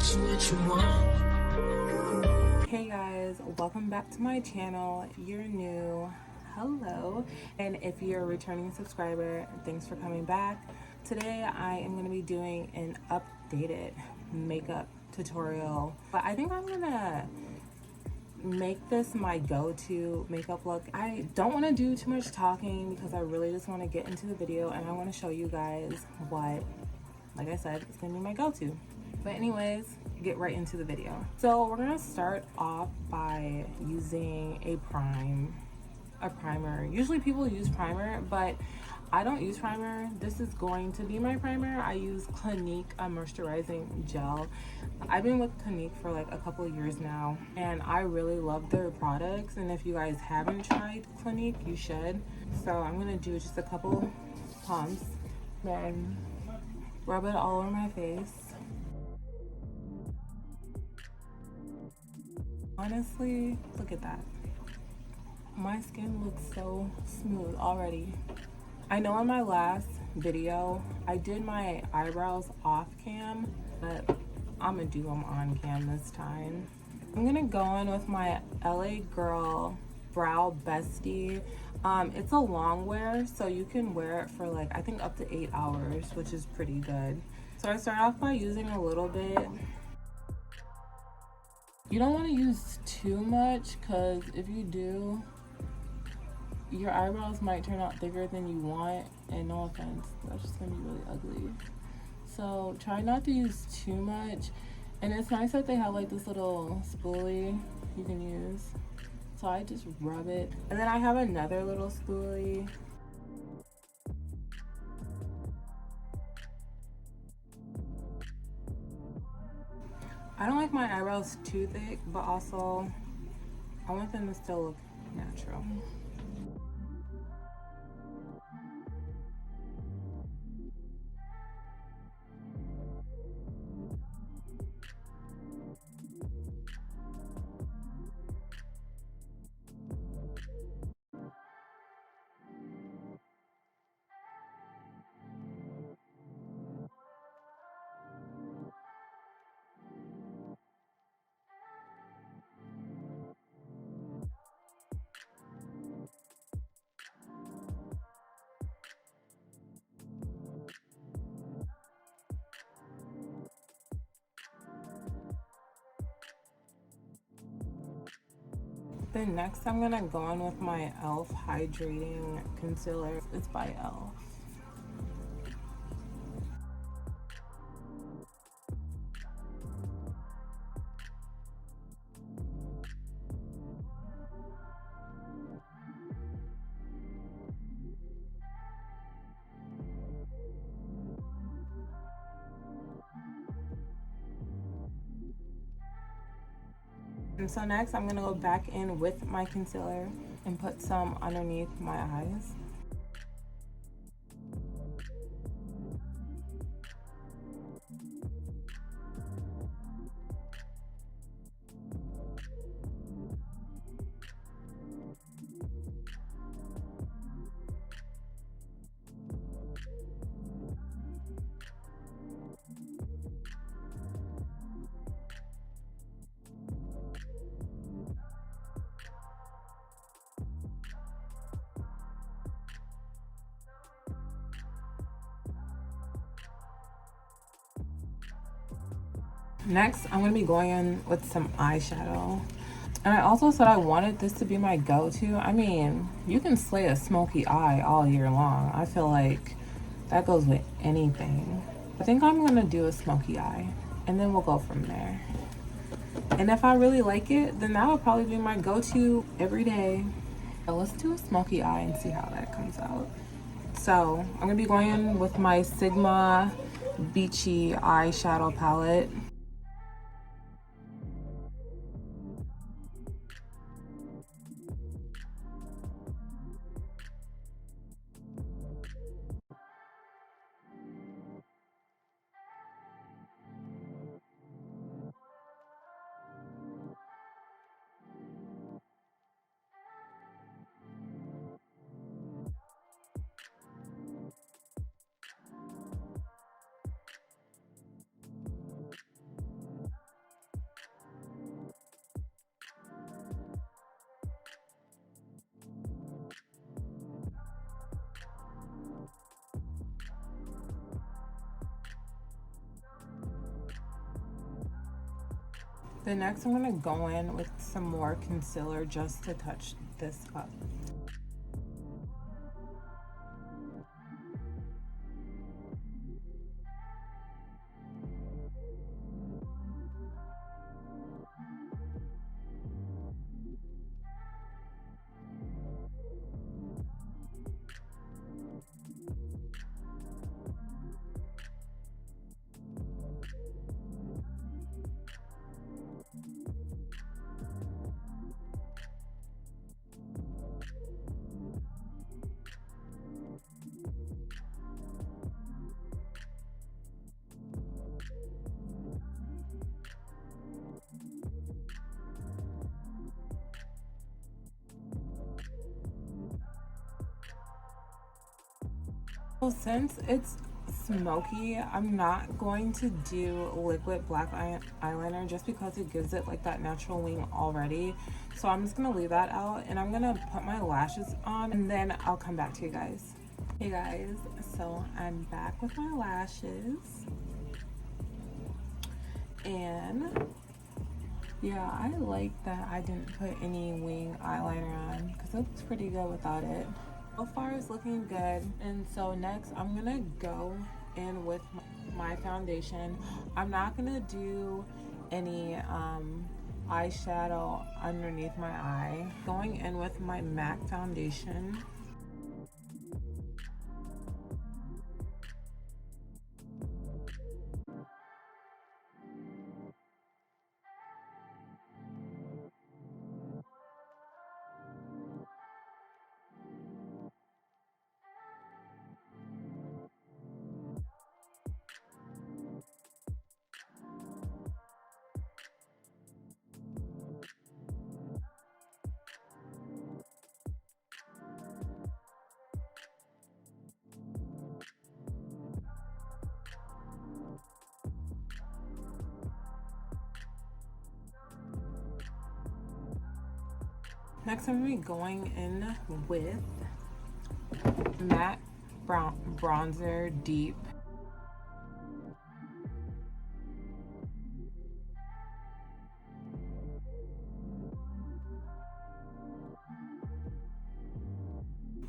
Hey guys, welcome back to my channel. If you're new, hello, and if you're a returning subscriber, thanks for coming back. Today I am going to be doing an updated makeup tutorial, but I think I'm gonna make this my go-to makeup look. I don't want to do too much talking because I really just want to get into the video and I want to show you guys what, like I said, it's gonna be my go-to. But anyways, get right into the video. So we're gonna start off by using a primer. Usually people use primer, but I don't use primer. This is going to be my primer. I use Clinique moisturizing gel. I've been with Clinique for like a couple of years now, and I really love their products. And if you guys haven't tried Clinique, you should. So I'm gonna do just a couple pumps, then rub it all over my face. Honestly, look at that. My skin looks so smooth already. I know in my last video, I did my eyebrows off cam, but I'm gonna do them on cam this time. I'm gonna go in with my LA Girl Brow Bestie. It's a long wear, so you can wear it for like, I think up to 8 hours, which is pretty good. So I start off by using a little bit. You don't want to use too much, because if you do, your eyebrows might turn out thicker than you want, and no offense, that's just gonna be really ugly. So try not to use too much. And it's nice that they have like this little spoolie you can use. So I just rub it, and then I have another little spoolie. I don't like my eyebrows too thick, but also I want them to still look natural. Then next I'm gonna go in with my e.l.f. hydrating concealer. It's by e.l.f. And so next I'm gonna go back in with my concealer and put some underneath my eyes. Next, I'm gonna be going in with some eyeshadow. And I also said I wanted this to be my go-to. I mean, you can slay a smoky eye all year long. I feel like that goes with anything. I think I'm gonna do a smoky eye, and then we'll go from there. And if I really like it, then that would probably be my go-to every day. So let's do a smoky eye and see how that comes out. So I'm gonna be going in with my Sigma Beachy eyeshadow palette. Then next I'm going to go in with some more concealer just to touch this up. So since it's smoky, I'm not going to do liquid black eyeliner just because it gives it like that natural wing already. So I'm just gonna leave that out, and I'm gonna put my lashes on, and then I'll come back to you guys. Hey guys, so I'm back with my lashes, and yeah, I like that I didn't put any wing eyeliner on because it looks pretty good without it. So far it's looking good, and so next I'm gonna go in with my foundation. I'm not gonna do any eyeshadow underneath my eye. Going in with my MAC foundation. Next, I'm going to be going in with matte bronzer deep.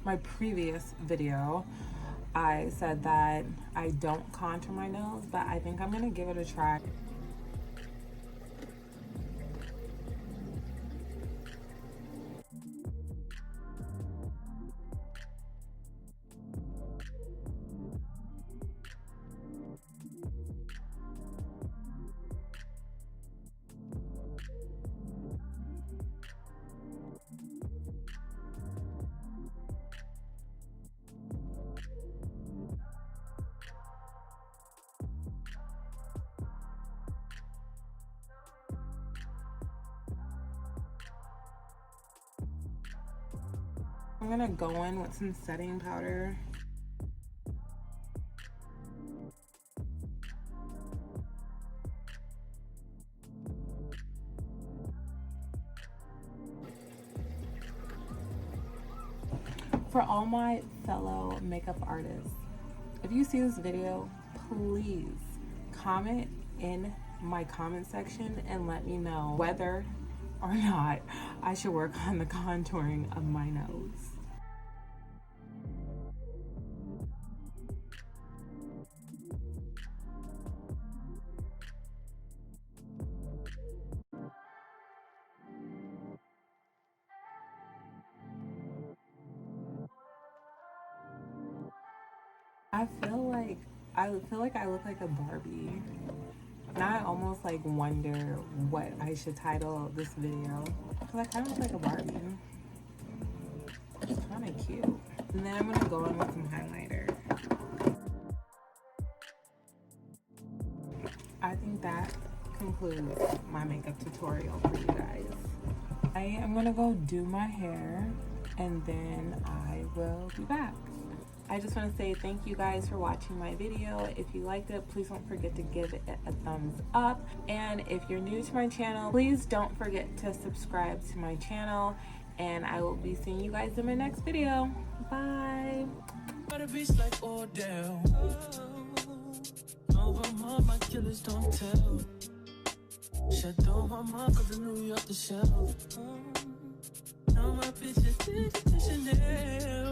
My previous video, I said that I don't contour my nose, but I think I'm going to give it a try. I'm gonna go in with some setting powder. For all my fellow makeup artists, if you see this video, please comment in my comment section and let me know whether or not I should work on the contouring of my nose. I feel like I look like a Barbie. And I almost like wonder what I should title this video, because I kind of look like a Barbie. It's kind of cute. And then I'm gonna go in with some highlighter. I think that concludes my makeup tutorial for you guys. I am gonna go do my hair, and then I will be back. I just want to say thank you guys for watching my video. If you liked it, please don't forget to give it a thumbs up. And if you're new to my channel, please don't forget to subscribe to my channel. And I will be seeing you guys in my next video. Bye. My killers don't tell. Shadow mama, cause I knew you off the shelf. Now my bitch is Chanel.